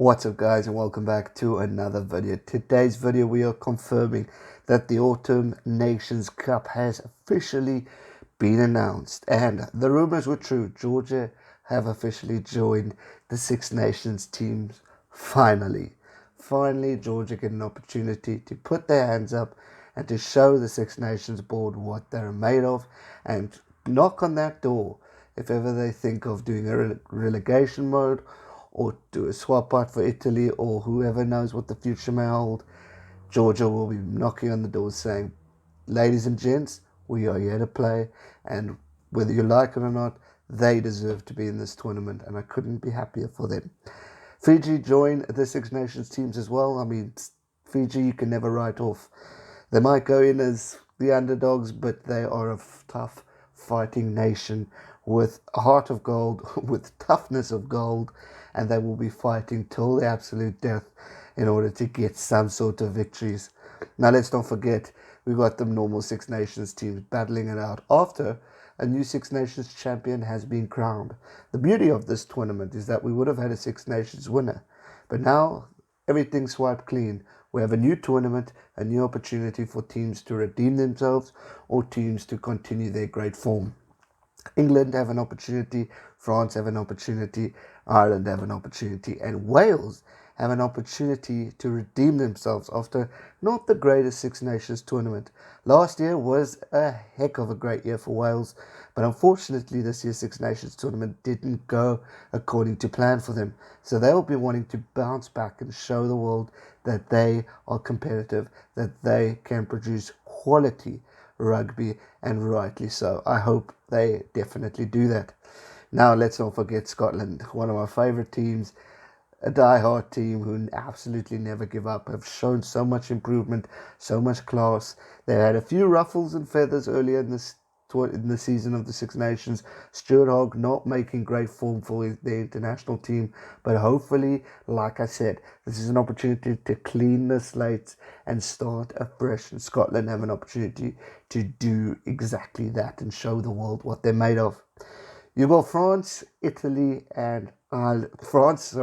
What's up guys, and welcome back to another video. Today's video we are confirming that the Autumn Nations Cup has officially been announced, and the rumors were true. Georgia have officially joined the Six Nations teams. Finally Georgia get an opportunity to put their hands up and to show the Six Nations board what they're made of and knock on that door if ever they think of doing a relegation mode or do a swap out for Italy, or whoever knows what the future may hold. Georgia will be knocking on the door saying, ladies and gents, we are here to play, and whether you like it or not, they deserve to be in this tournament, and I couldn't be happier for them. Fiji join the Six Nations teams as well. I mean, Fiji you can never write off. They might go in as the underdogs, but they are a tough fighting nation with a heart of gold, with toughness of gold, and they will be fighting till the absolute death in order to get some sort of victories. Now let's not forget, we've got the normal Six Nations teams battling it out after a new Six Nations champion has been crowned. The beauty of this tournament is that we would have had a Six Nations winner, but now everything's swiped clean. We have a new tournament, a new opportunity for teams to redeem themselves or teams to continue their great form. England have an opportunity, France have an opportunity, Ireland have an opportunity, and Wales have an opportunity to redeem themselves after not the greatest Six Nations tournament. Last year was a heck of a great year for Wales, but unfortunately this year's Six Nations tournament didn't go according to plan for them. So they'll be wanting to bounce back and show the world that they are competitive, that they can produce quality rugby, and rightly so. I hope they definitely do that. Now let's not forget Scotland, one of my favourite teams, a die-hard team who absolutely never give up, have shown so much improvement, so much class. They had a few ruffles and feathers earlier in the season of the Six Nations. Stuart Hogg not making great form for the international team, but hopefully, like I said, this is an opportunity to clean the slates and start afresh, and Scotland have an opportunity to do exactly that and show the world what they're made of. You've got France, Italy, and France,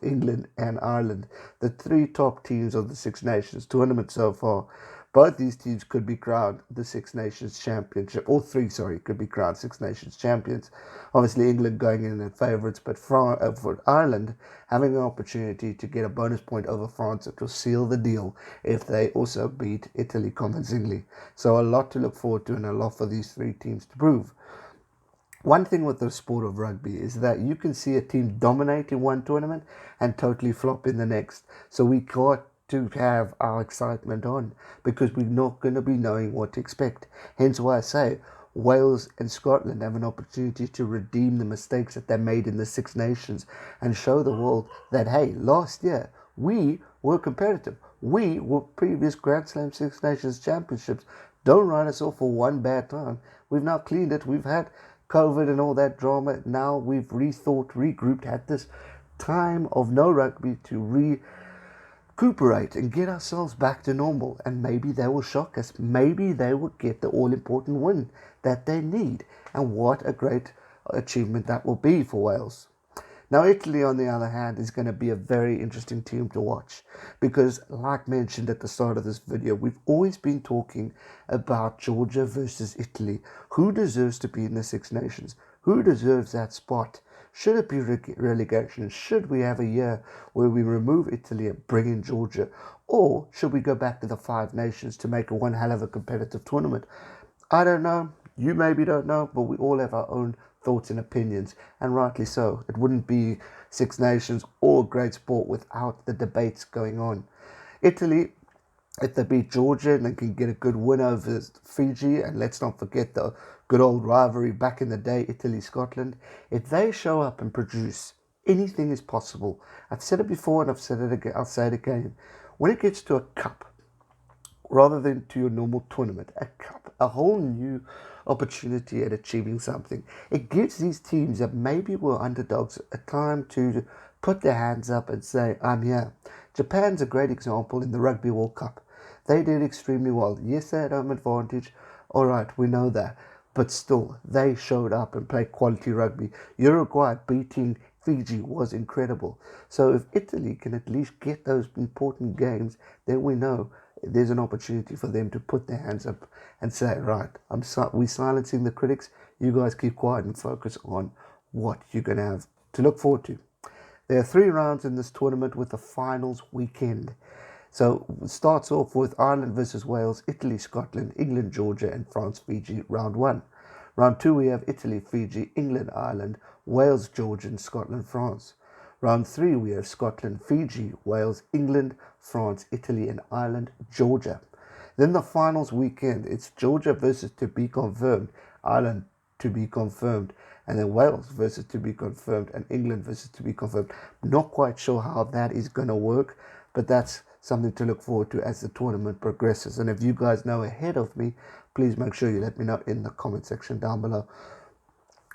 England, and Ireland, the three top teams of the Six Nations tournament so far. Both these teams could be crowned the Six Nations Championship, or three, could be crowned Six Nations champions. Obviously, England going in as favourites, but for Ireland having an opportunity to get a bonus point over France, it will seal the deal if they also beat Italy convincingly. So a lot to look forward to and a lot for these three teams to prove. One thing with the sport of rugby is that you can see a team dominate in one tournament and totally flop in the next. So we got to have our excitement on because we're not going to be knowing what to expect. Hence why I say Wales and Scotland have an opportunity to redeem the mistakes that they made in the Six Nations and show the world that, hey, last year we were competitive. We were previous Grand Slam Six Nations championships. Don't write us off for one bad time. We've now cleaned it. We've had COVID and all that drama. Now we've regrouped, had this time of no rugby to recuperate and get ourselves back to normal. And maybe they will shock us. Maybe they will get the all-important win that they need. And what a great achievement that will be for Wales. Now, Italy, on the other hand, is going to be a very interesting team to watch because, like mentioned at the start of this video, we've always been talking about Georgia versus Italy. Who deserves to be in the Six Nations? Who deserves that spot? Should it be relegation? Should we have a year where we remove Italy and bring in Georgia? Or should we go back to the Five Nations to make one hell of a competitive tournament? I don't know. You maybe don't know, but we all have our own thoughts and opinions, and rightly so. It wouldn't be Six Nations or great sport without the debates going on. Italy, if they beat Georgia and they can get a good win over Fiji, and let's not forget the good old rivalry back in the day, Italy-Scotland, if they show up and produce, anything is possible. I've said it before and I've said it again, I'll say it again. When it gets to a cup, rather than to your normal tournament, a cup, a whole new opportunity at achieving something. It gives these teams that maybe were underdogs a time to put their hands up and say, I'm here. Japan's a great example in the Rugby World Cup. They did extremely well. Yes, they had home advantage. All right, we know that. But still, they showed up and played quality rugby. Uruguay beating Fiji was incredible. So if Italy can at least get those important games, then we know there's an opportunity for them to put their hands up and say, right, we're silencing the critics. You guys keep quiet and focus on what you're going to have to look forward to. There are 3 rounds in this tournament with the finals weekend. So it starts off with Ireland versus Wales, Italy, Scotland, England, Georgia, and France, Fiji, round 1. Round 2, we have Italy, Fiji, England, Ireland, Wales, Georgia, and Scotland, France. Round 3, we have Scotland, Fiji, Wales, England, France, Italy, and Ireland, Georgia. Then the finals weekend, it's Georgia versus to be confirmed, Ireland to be confirmed, and then Wales versus to be confirmed, and England versus to be confirmed. Not quite sure how that is going to work, but that's something to look forward to as the tournament progresses. And if you guys know ahead of me, please make sure you let me know in the comment section down below.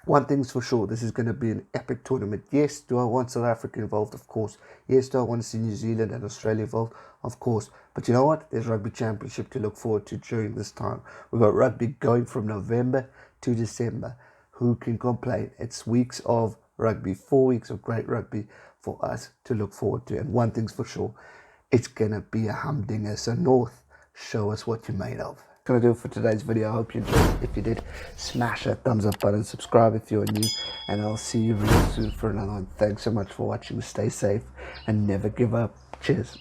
One thing's for sure, this is going to be an epic tournament. Yes, do I want South Africa involved? Of course. Yes, do I want to see New Zealand and Australia involved? Of course. But you know what? There's Rugby Championship to look forward to during this time. We've got rugby going from November to December. Who can complain? It's weeks of rugby, 4 weeks of great rugby for us to look forward to. And one thing's for sure, it's going to be a humdinger. So North, show us what you're made of. Gonna do it for today's video. I hope you enjoyed it. If you did, smash that thumbs up button, subscribe if you're new, and I'll see you real soon for another one. Thanks so much for watching. Stay safe and never give up. Cheers.